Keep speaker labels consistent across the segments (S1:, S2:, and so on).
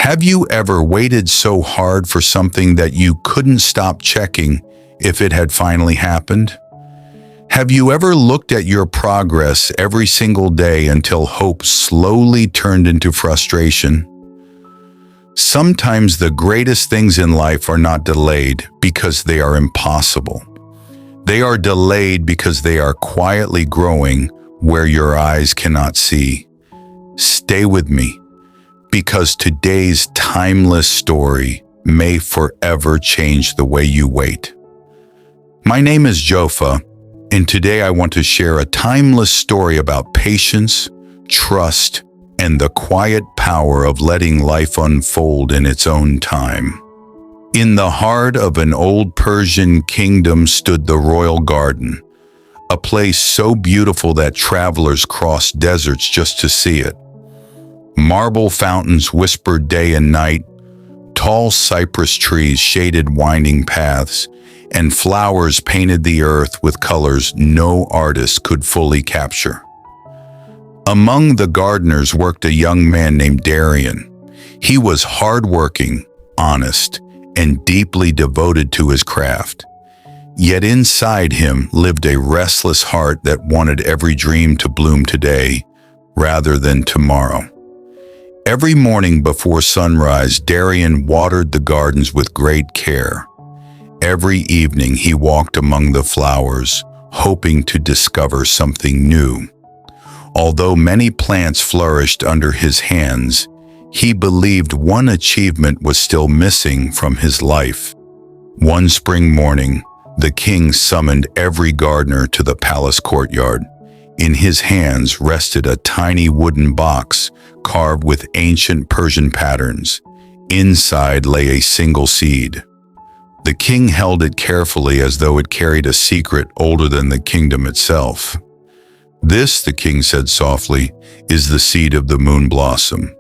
S1: Have you ever waited so hard for something that you couldn't stop checking if it had finally happened? Have you ever looked at your progress every single day until hope slowly turned into frustration? Sometimes the greatest things in life are not delayed because they are impossible. They are delayed because they are quietly growing where your eyes cannot see. Stay with me, because today's timeless story may forever change the way you wait. My name is Jopha, and today I want to share a timeless story about patience, trust, and the quiet power of letting life unfold in its own time. In the heart of an old Persian kingdom stood the royal garden, a place so beautiful that travelers crossed deserts just to see it. Marble fountains whispered day and night, tall cypress trees shaded winding paths, and flowers painted the earth with colors no artist could fully capture. Among the gardeners worked a young man named Darian. He was hardworking, honest, and deeply devoted to his craft. Yet inside him lived a restless heart that wanted every dream to bloom today rather than tomorrow. Every morning before sunrise, Darian watered the gardens with great care. Every evening he walked among the flowers, hoping to discover something new. Although many plants flourished under his hands, he believed one achievement was still missing from his life. One spring morning, the king summoned every gardener to the palace courtyard. In his hands rested a tiny wooden box carved with ancient Persian patterns. Inside lay a single seed. The king held it carefully as though it carried a secret older than the kingdom itself. "This," the king said softly, "is the seed of the moon blossom.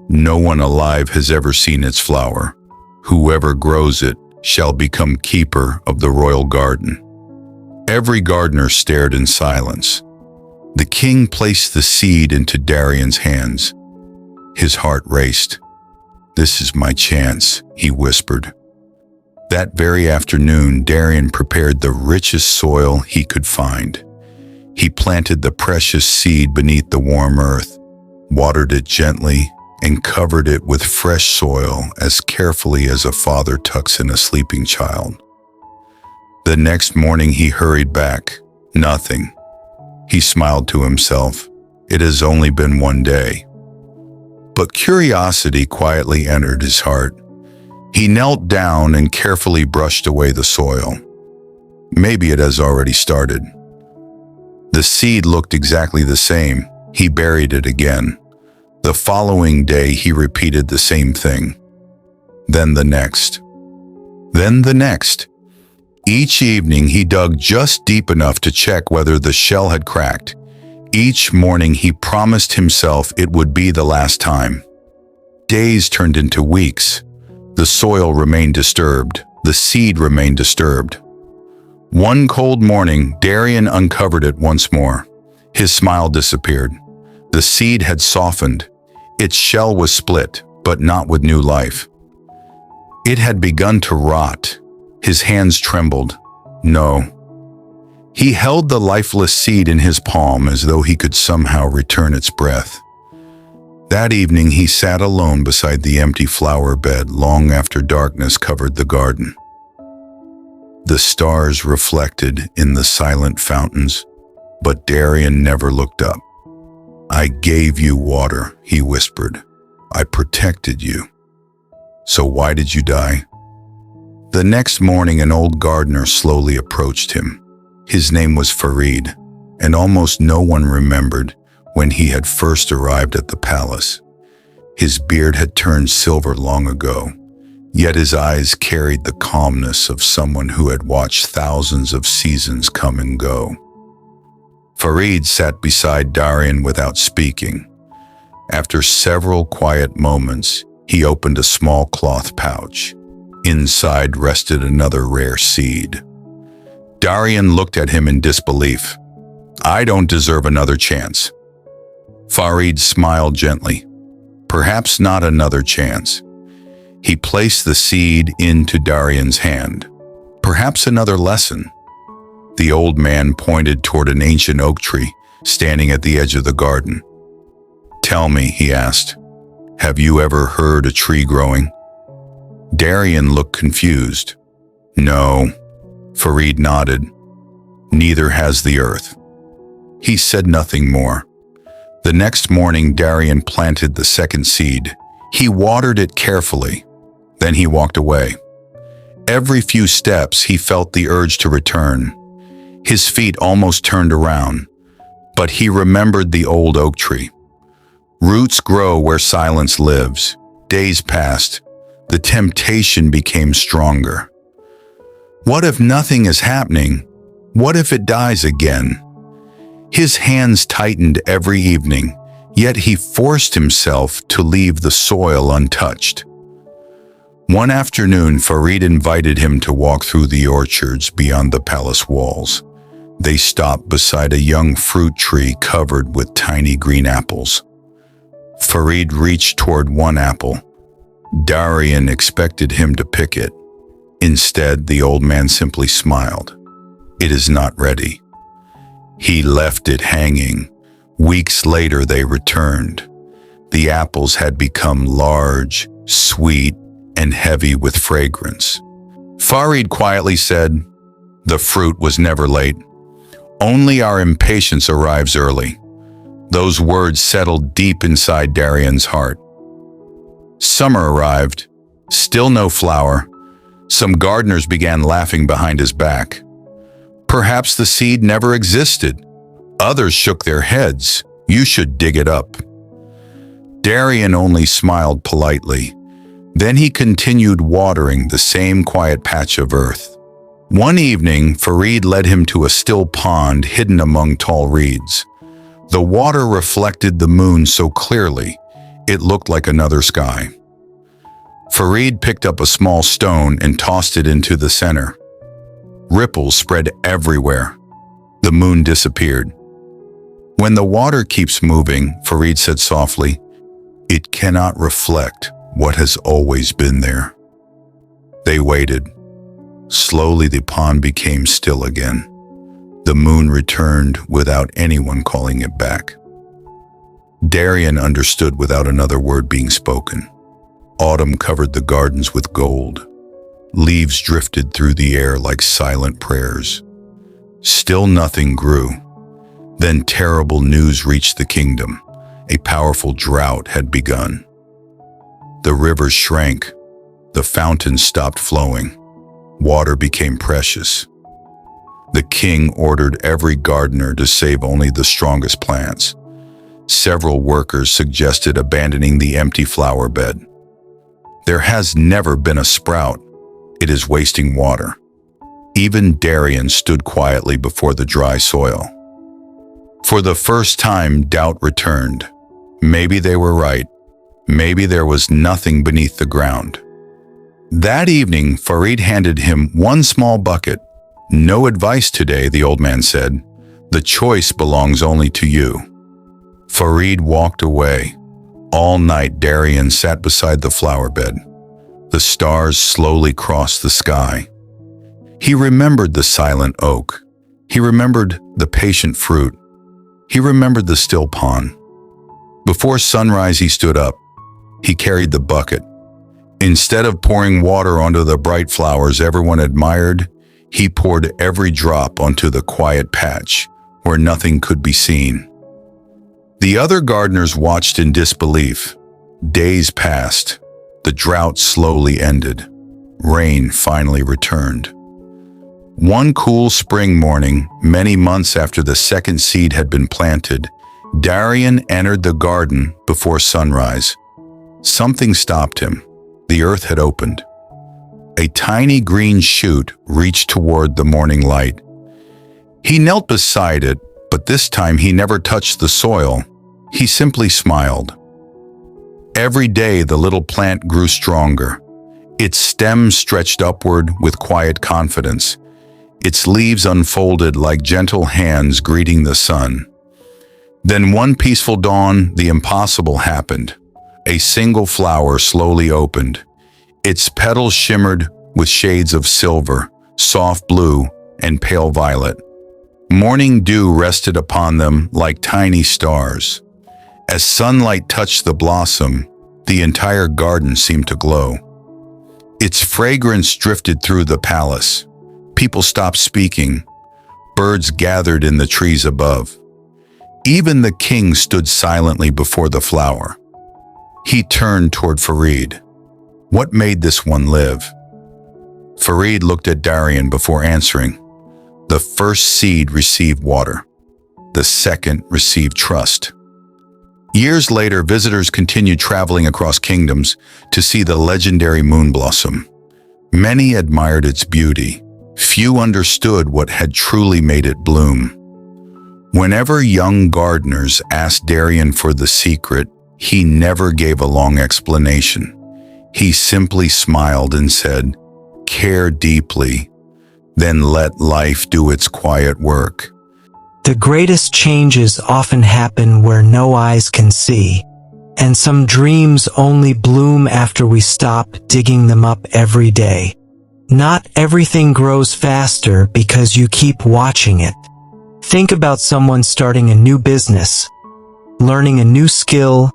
S1: No one alive has ever seen its flower. Whoever grows it shall become keeper of the royal garden." Every gardener stared in silence. The king placed the seed into Darian's hands. His heart raced. "This is my chance," he whispered. That very afternoon, Darian prepared the richest soil he could find. He planted the precious seed beneath the warm earth, watered it gently, and covered it with fresh soil as carefully as a father tucks in a sleeping child. The next morning he hurried back. Nothing. He smiled to himself. It has only been one day. But curiosity quietly entered his heart. He knelt down and carefully brushed away the soil. Maybe it has already started. The seed looked exactly the same. He buried it again. The following day he repeated the same thing. Then the next. Then the next. Each evening he dug just deep enough to check whether the shell had cracked. Each morning he promised himself it would be the last time. Days turned into weeks. The soil remained disturbed. The seed remained disturbed. One cold morning, Darian uncovered it once more. His smile disappeared. The seed had softened. Its shell was split, but not with new life. It had begun to rot. His hands trembled. No. He held the lifeless seed in his palm as though he could somehow return its breath. That evening he sat alone beside the empty flower bed long after darkness covered the garden. The stars reflected in the silent fountains, but Darian never looked up. "I gave you water," he whispered. "I protected you. So why did you die?" The next morning an old gardener slowly approached him. His name was Farid, and almost no one remembered when he had first arrived at the palace. His beard had turned silver long ago, yet his eyes carried the calmness of someone who had watched thousands of seasons come and go. Farid sat beside Darian without speaking. After several quiet moments, he opened a small cloth pouch. Inside rested another rare seed. Darian looked at him in disbelief. "I don't deserve another chance." Farid smiled gently. "Perhaps not another chance, He placed the seed into Darian's hand. Perhaps another lesson. The old man pointed toward an ancient oak tree standing at the edge of the garden. "Tell me," he asked, "have you ever heard a tree growing?" Darian looked confused. "No," Farid nodded. "Neither has the earth." He said nothing more. The next morning, Darian planted the second seed. He watered it carefully. Then he walked away. Every few steps, he felt the urge to return. His feet almost turned around, but he remembered the old oak tree. Roots grow where silence lives. Days passed. The temptation became stronger. What if nothing is happening? What if it dies again? His hands tightened every evening, yet he forced himself to leave the soil untouched. One afternoon, Farid invited him to walk through the orchards beyond the palace walls. They stopped beside a young fruit tree covered with tiny green apples. Farid reached toward one apple. Darian expected him to pick it. Instead, the old man simply smiled. "It is not ready." He left it hanging. Weeks later, they returned. The apples had become large, sweet, and heavy with fragrance. Farid quietly said, "The fruit was never late. Only our impatience arrives early." Those words settled deep inside Darian's heart. Summer arrived. Still no flower. Some gardeners began laughing behind his back. Perhaps the seed never existed. Others shook their heads. "You should dig it up." Darian only smiled politely. Then he continued watering the same quiet patch of earth. One evening, Farid led him to a still pond hidden among tall reeds. The water reflected the moon so clearly, it looked like another sky. Farid picked up a small stone and tossed it into the center. Ripples spread everywhere. The moon disappeared. "When the water keeps moving," Farid said softly, "it cannot reflect what has always been there." They waited. Slowly the pond became still again. The moon returned without anyone calling it back. Darian understood without another word being spoken. Autumn covered the gardens with gold. Leaves drifted through the air like silent prayers. Still nothing grew. Then terrible news reached the kingdom. A powerful drought had begun. The rivers shrank. The fountains stopped flowing. Water became precious. The king ordered every gardener to save only the strongest plants. Several workers suggested abandoning the empty flower bed. "There has never been a sprout. It is wasting water." Even Darian stood quietly before the dry soil. For the first time, doubt returned. Maybe they were right. Maybe there was nothing beneath the ground. That evening, Farid handed him one small bucket. "No advice today," the old man said. "The choice belongs only to you." Farid walked away. All night, Darian sat beside the flower bed. The stars slowly crossed the sky. He remembered the silent oak. He remembered the patient fruit. He remembered the still pond. Before sunrise, he stood up. He carried the bucket. Instead of pouring water onto the bright flowers everyone admired, he poured every drop onto the quiet patch where nothing could be seen. The other gardeners watched in disbelief. Days passed. The drought slowly ended. Rain finally returned. One cool spring morning, many months after the second seed had been planted, Darian entered the garden before sunrise. Something stopped him. The earth had opened. A tiny green shoot reached toward the morning light. He knelt beside it, but this time he never touched the soil. He simply smiled. Every day the little plant grew stronger. Its stems stretched upward with quiet confidence. Its leaves unfolded like gentle hands greeting the sun. Then one peaceful dawn, the impossible happened. A single flower slowly opened. Its petals shimmered with shades of silver, soft blue, and pale violet. Morning dew rested upon them like tiny stars. As sunlight touched the blossom, the entire garden seemed to glow. Its fragrance drifted through the palace. People stopped speaking. Birds gathered in the trees above. Even the king stood silently before the flower. He turned toward Farid. What made this one live? Farid looked at Darian before answering. The first seed received water. The second received trust. Years later, visitors continued traveling across kingdoms to see the legendary moon blossom. Many admired its beauty. Few understood what had truly made it bloom. Whenever young gardeners asked Darian for the secret, he never gave a long explanation. He simply smiled and said, "Care deeply, then let life do its quiet work."
S2: The greatest changes often happen where no eyes can see, and some dreams only bloom after we stop digging them up every day. Not everything grows faster because you keep watching it. Think about someone starting a new business, learning a new skill,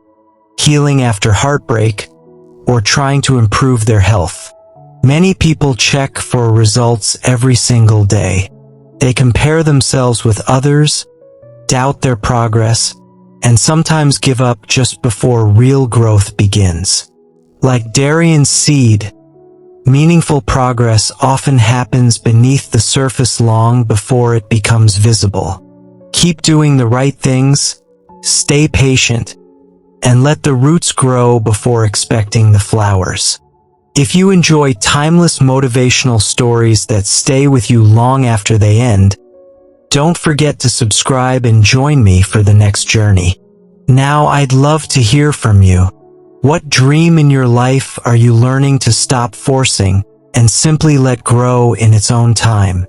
S2: healing after heartbreak, or trying to improve their health. Many people check for results every single day. They compare themselves with others, doubt their progress, and sometimes give up just before real growth begins. Like Darian's seed, meaningful progress often happens beneath the surface long before it becomes visible. Keep doing the right things, stay patient, and let the roots grow before expecting the flowers. If you enjoy timeless motivational stories that stay with you long after they end, don't forget to subscribe and join me for the next journey. Now I'd love to hear from you. What dream in your life are you learning to stop forcing and simply let grow in its own time?